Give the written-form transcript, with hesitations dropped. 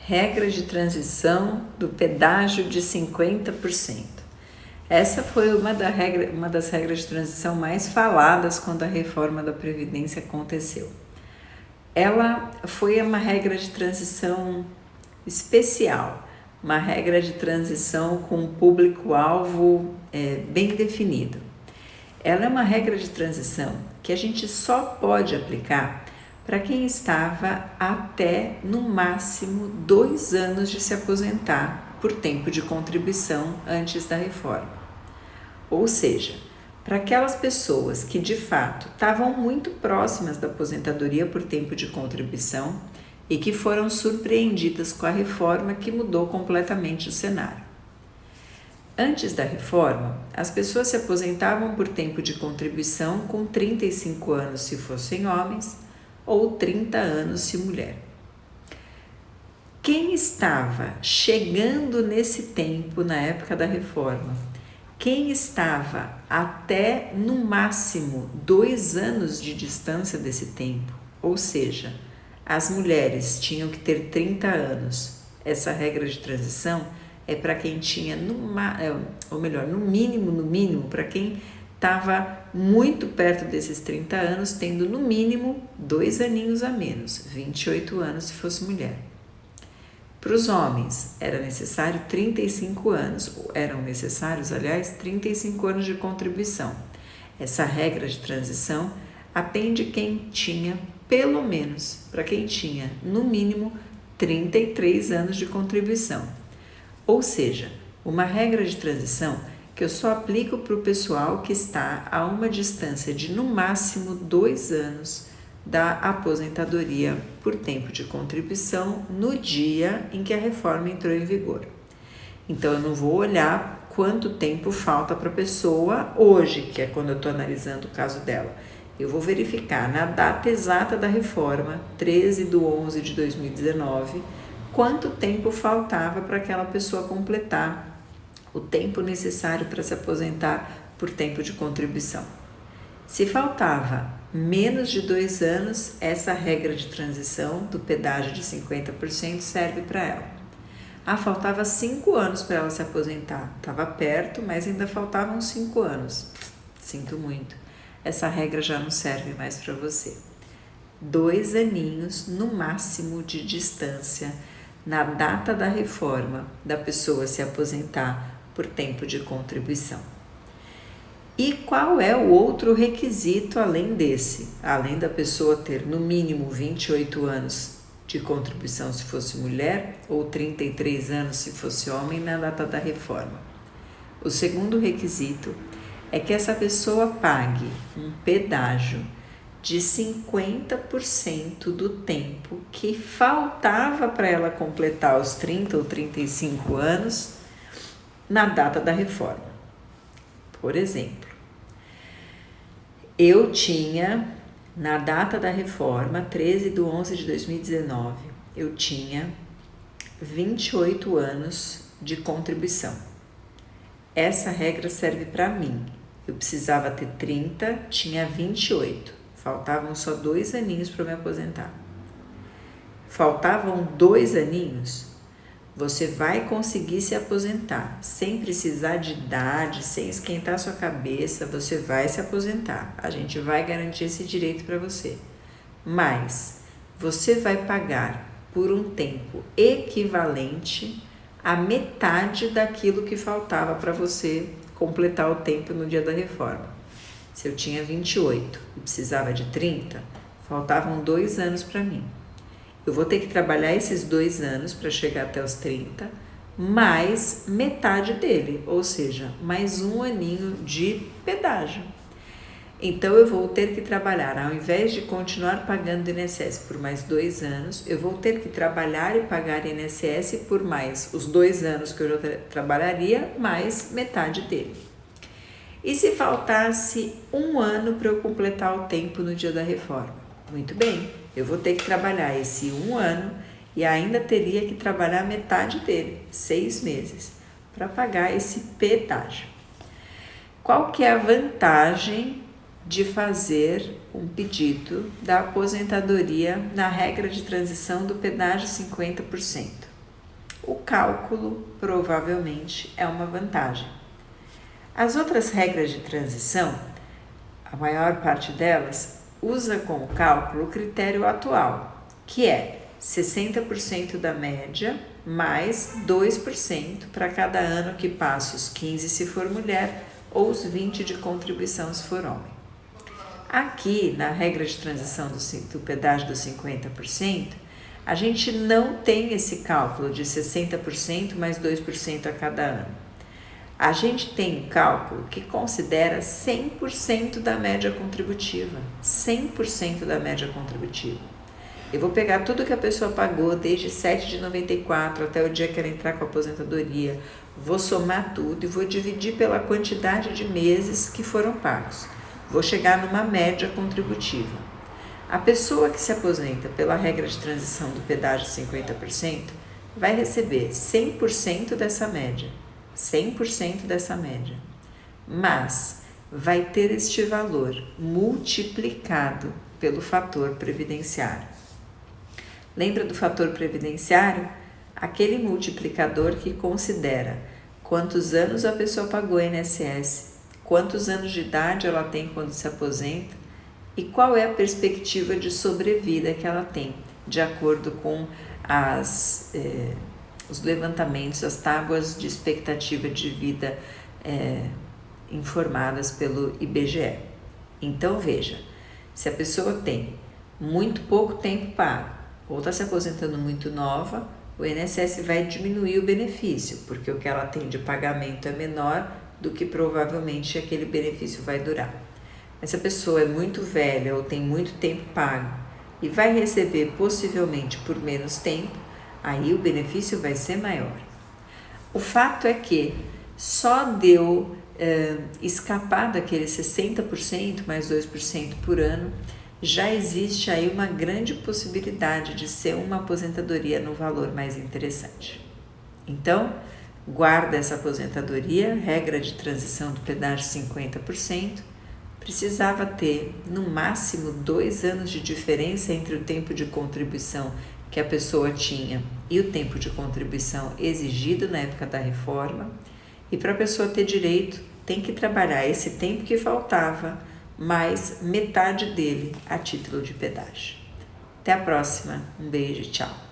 Regra de transição do pedágio de 50%. Essa foi uma das regras de transição mais faladas quando a reforma da Previdência aconteceu. Ela foi uma regra de transição especial, uma regra de transição com um público-alvo bem definido. Ela é uma regra de transição que a gente só pode aplicar para quem estava até, no máximo, 2 anos de se aposentar por tempo de contribuição antes da reforma. Ou seja, para aquelas pessoas que de fato estavam muito próximas da aposentadoria por tempo de contribuição e que foram surpreendidas com a reforma que mudou completamente o cenário. Antes da reforma, as pessoas se aposentavam por tempo de contribuição com 35 anos se fossem homens ou 30 anos se mulher. Quem estava chegando nesse tempo na época da reforma, quem estava até no máximo 2 anos de distância desse tempo, ou seja, as mulheres tinham que ter 30 anos. Essa regra de transição é para quem tinha, no mínimo, para quem estava muito perto desses 30 anos, tendo no mínimo 2 aninhos a menos, 28 anos se fosse mulher. Para os homens era necessário 35 anos, eram necessários, aliás, 35 anos de contribuição. Essa regra de transição atende quem tinha, pelo menos, para quem tinha, no mínimo, 33 anos de contribuição. Ou seja, uma regra de transição que eu só aplico para o pessoal que está a uma distância de no máximo 2 anos da aposentadoria por tempo de contribuição no dia em que a reforma entrou em vigor. Então eu não vou olhar quanto tempo falta para a pessoa hoje, que é quando eu estou analisando o caso dela. Eu vou verificar na data exata da reforma, 13/11/2019, quanto tempo faltava para aquela pessoa completar o tempo necessário para se aposentar por tempo de contribuição. Se faltava menos de 2 anos, essa regra de transição do pedágio de 50% serve para ela. Faltava 5 anos para ela se aposentar. Estava perto, mas ainda faltavam 5 anos. Sinto muito. Essa regra já não serve mais para você. 2 aninhos, no máximo, de distância na data da reforma da pessoa se aposentar por tempo de contribuição. E qual é o outro requisito além desse? Além da pessoa ter no mínimo 28 anos de contribuição se fosse mulher ou 33 anos se fosse homem na data da reforma. O segundo requisito é que essa pessoa pague um pedágio de 50% do tempo que faltava para ela completar os 30 ou 35 anos na data da reforma. Por exemplo, eu tinha, na data da reforma, 13/11/2019, eu tinha 28 anos de contribuição. Essa regra serve para mim. Eu precisava ter 30, tinha 28. Faltavam só 2 aninhos para me aposentar. Faltavam 2 aninhos? Você vai conseguir se aposentar, sem precisar de idade, sem esquentar sua cabeça, você vai se aposentar. A gente vai garantir esse direito para você. Mas você vai pagar por um tempo equivalente à metade daquilo que faltava para você completar o tempo no dia da reforma. Se eu tinha 28 e precisava de 30, faltavam 2 anos para mim. Eu vou ter que trabalhar esses 2 anos para chegar até os 30, mais metade dele, ou seja, mais 1 aninho de pedágio. Então eu vou ter que trabalhar, ao invés de continuar pagando INSS por mais 2 anos, eu vou ter que trabalhar e pagar INSS por mais os 2 anos que eu já trabalharia, mais metade dele. E se faltasse 1 ano para eu completar o tempo no dia da reforma? Muito bem, eu vou ter que trabalhar esse 1 ano e ainda teria que trabalhar metade dele, 6 meses, para pagar esse pedágio. Qual que é a vantagem de fazer um pedido da aposentadoria na regra de transição do pedágio 50%? o cálculo provavelmente é uma vantagem. As outras regras de transição, a maior parte delas, usa como cálculo o critério atual, que é 60% da média mais 2% para cada ano que passa, os 15 se for mulher ou os 20 de contribuição se for homem. Aqui, na regra de transição do pedágio dos 50%, a gente não tem esse cálculo de 60% mais 2% a cada ano. A gente tem um cálculo que considera 100% da média contributiva. 100% da média contributiva. Eu vou pegar tudo que a pessoa pagou desde 7 de 94 até o dia que ela entrar com a aposentadoria, vou somar tudo e vou dividir pela quantidade de meses que foram pagos. Vou chegar numa média contributiva. A pessoa que se aposenta pela regra de transição do pedágio de 50% vai receber 100% dessa média. 100% dessa média. Mas vai ter este valor multiplicado pelo fator previdenciário. Lembra do fator previdenciário? Aquele multiplicador que considera quantos anos a pessoa pagou INSS, quantos anos de idade ela tem quando se aposenta e qual é a perspectiva de sobrevida que ela tem, de acordo com os levantamentos, as tábuas de expectativa de vida informadas pelo IBGE. Então veja, se a pessoa tem muito pouco tempo pago ou está se aposentando muito nova, o INSS vai diminuir o benefício, porque o que ela tem de pagamento é menor do que provavelmente aquele benefício vai durar. Mas se a pessoa é muito velha ou tem muito tempo pago e vai receber possivelmente por menos tempo, aí o benefício vai ser maior. O fato é que só deu escapar daquele 60% mais 2% por ano, já existe aí uma grande possibilidade de ser uma aposentadoria no valor mais interessante. Então, guarda essa aposentadoria, regra de transição do pedágio 50%, precisava ter no máximo 2 anos de diferença entre o tempo de contribuição que a pessoa tinha e o tempo de contribuição exigido na época da reforma, e para a pessoa ter direito tem que trabalhar esse tempo que faltava mais metade dele a título de pedágio. Até a próxima, um beijo, tchau!